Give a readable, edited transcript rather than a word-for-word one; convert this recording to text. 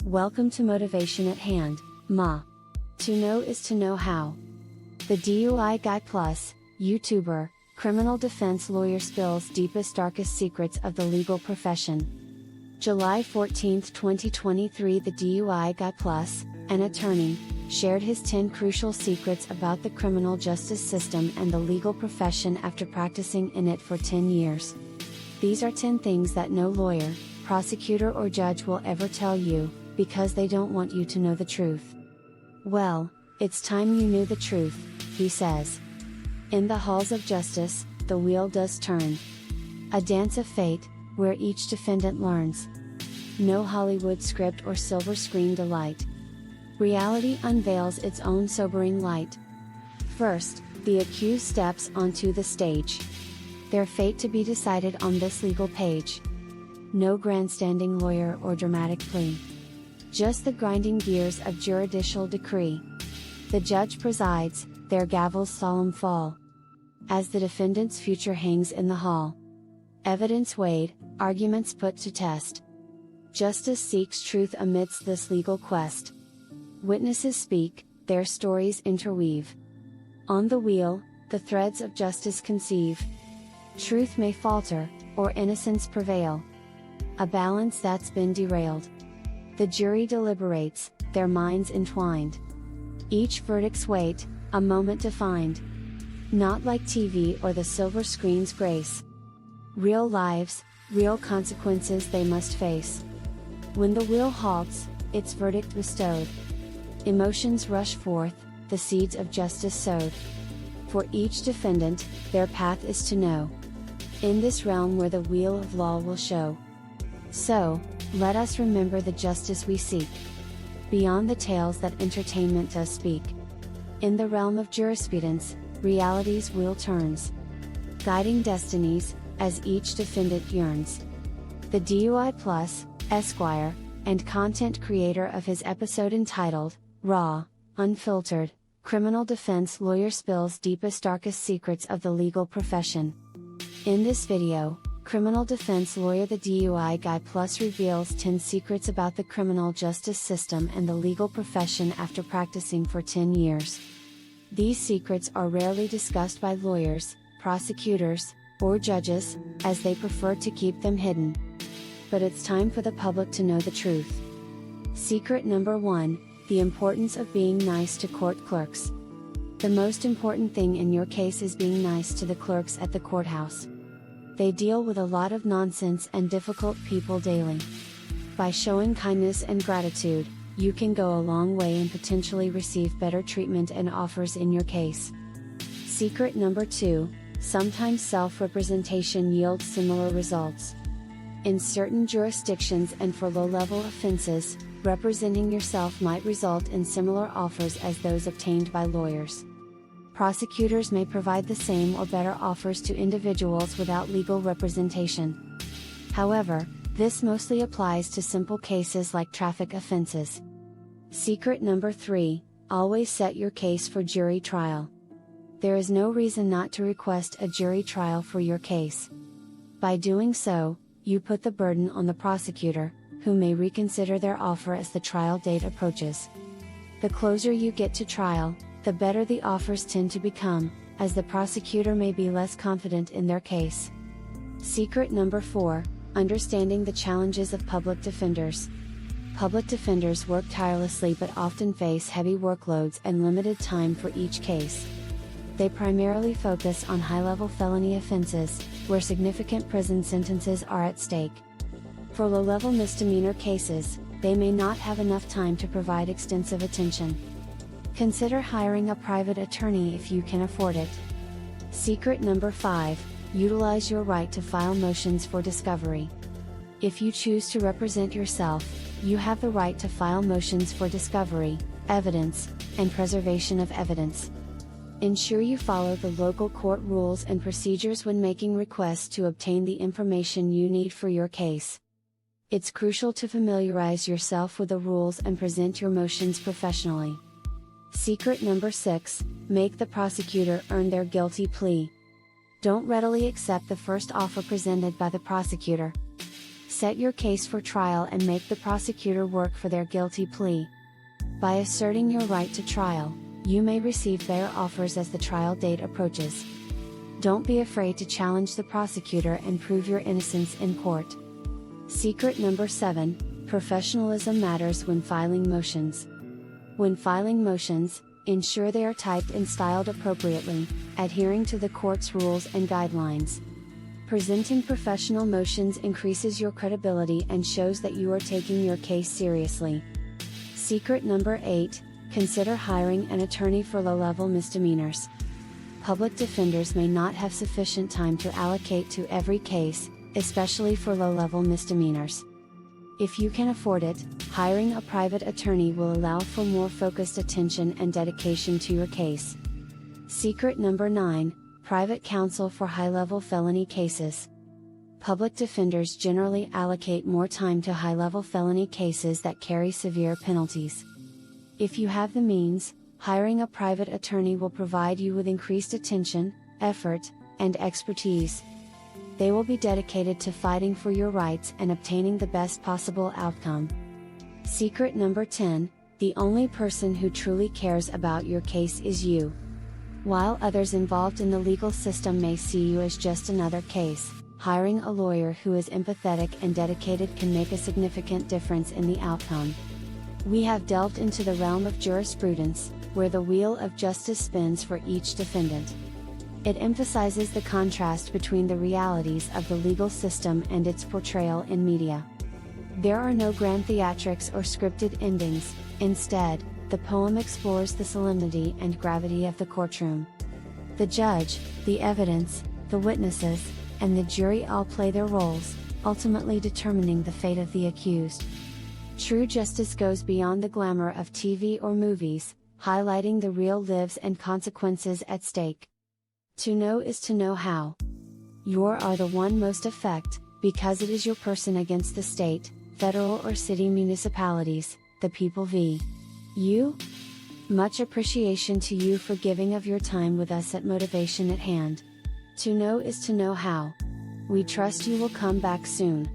Welcome to Motivation at Hand, Ma. To know is to know how. The DUI Guy Plus, YouTuber, criminal defense lawyer spills deepest darkest secrets of the legal profession. July 14, 2023. The DUI Guy Plus, an attorney, shared his 10 crucial secrets about the criminal justice system and the legal profession after practicing in it for 10 years. These are 10 things that no lawyer, prosecutor or judge will ever tell you, because they don't want you to know the truth. Well, it's time you knew the truth, he says. In the halls of justice, the wheel does turn. A dance of fate, where each defendant learns. No Hollywood script or silver screen delight. Reality unveils its own sobering light. First, the accused steps onto the stage. Their fate to be decided on this legal page. No grandstanding lawyer or dramatic plea. Just the grinding gears of juridical decree. The judge presides, their gavel's solemn fall. As the defendant's future hangs in the hall. Evidence weighed, arguments put to test. Justice seeks truth amidst this legal quest. Witnesses speak, their stories interweave. On the wheel, the threads of justice conceive. Truth may falter, or innocence prevail. A balance that's been derailed. The jury deliberates, their minds entwined. Each verdict's weight, a moment defined. Not like TV or the silver screen's grace. Real lives, real consequences they must face. When the wheel halts, its verdict bestowed. Emotions rush forth, the seeds of justice sowed. For each defendant, their path is to know. In this realm where the wheel of law will show. So, let us remember the justice we seek. Beyond the tales that entertainment does speak. In the realm of jurisprudence, reality's wheel turns. Guiding destinies, as each defendant yearns. The DUI Plus, Esquire, and content creator of his episode entitled, Raw, Unfiltered, Criminal Defense Lawyer Spills Deepest Darkest Secrets of the Legal Profession. In this video, criminal defense lawyer The DUI Guy Plus reveals 10 secrets about the criminal justice system and the legal profession after practicing for 10 years. These secrets are rarely discussed by lawyers, prosecutors, or judges, as they prefer to keep them hidden. But it's time for the public to know the truth. Secret number 1, the importance of being nice to court clerks. The most important thing in your case is being nice to the clerks at the courthouse. They deal with a lot of nonsense and difficult people daily. By showing kindness and gratitude, you can go a long way and potentially receive better treatment and offers in your case. Secret number 2, sometimes self-representation yields similar results. In certain jurisdictions and for low-level offenses, representing yourself might result in similar offers as those obtained by lawyers. Prosecutors may provide the same or better offers to individuals without legal representation. However, this mostly applies to simple cases like traffic offenses. Secret number 3, always set your case for jury trial. There is no reason not to request a jury trial for your case. By doing so, you put the burden on the prosecutor, who may reconsider their offer as the trial date approaches. The closer you get to trial, the better the offers tend to become, as the prosecutor may be less confident in their case. Secret number 4, understanding the challenges of public defenders. Public defenders work tirelessly but often face heavy workloads and limited time for each case. They primarily focus on high-level felony offenses, where significant prison sentences are at stake. For low-level misdemeanor cases, they may not have enough time to provide extensive attention. Consider hiring a private attorney if you can afford it. Secret number 5, utilize your right to file motions for discovery. If you choose to represent yourself, you have the right to file motions for discovery, evidence, and preservation of evidence. Ensure you follow the local court rules and procedures when making requests to obtain the information you need for your case. It's crucial to familiarize yourself with the rules and present your motions professionally. Secret number 6, make the prosecutor earn their guilty plea. Don't readily accept the first offer presented by the prosecutor. Set your case for trial and make the prosecutor work for their guilty plea. By asserting your right to trial, you may receive fair offers as the trial date approaches. Don't be afraid to challenge the prosecutor and prove your innocence in court. Secret number 7, professionalism matters when filing motions. When filing motions, ensure they are typed and styled appropriately, adhering to the court's rules and guidelines. Presenting professional motions increases your credibility and shows that you are taking your case seriously. Secret number 8, consider hiring an attorney for low-level misdemeanors. Public defenders may not have sufficient time to allocate to every case, especially for low-level misdemeanors. If you can afford it, hiring a private attorney will allow for more focused attention and dedication to your case. Secret number 9, private counsel for high-level felony cases. Public defenders generally allocate more time to high-level felony cases that carry severe penalties. If you have the means, hiring a private attorney will provide you with increased attention, effort, and expertise. They will be dedicated to fighting for your rights and obtaining the best possible outcome. Secret number 10, the only person who truly cares about your case is you. While others involved in the legal system may see you as just another case, hiring a lawyer who is empathetic and dedicated can make a significant difference in the outcome. We have delved into the realm of jurisprudence, where the wheel of justice spins for each defendant. It emphasizes the contrast between the realities of the legal system and its portrayal in media. There are no grand theatrics or scripted endings, instead, the poem explores the solemnity and gravity of the courtroom. The judge, the evidence, the witnesses, and the jury all play their roles, ultimately determining the fate of the accused. True justice goes beyond the glamour of TV or movies, highlighting the real lives and consequences at stake. To know is to know how. You are the one most affected, because it is your person against the state, federal or city municipalities, the people v. you. Much appreciation to you for giving of your time with us at Motivation at Hand. To know is to know how. We trust you will come back soon.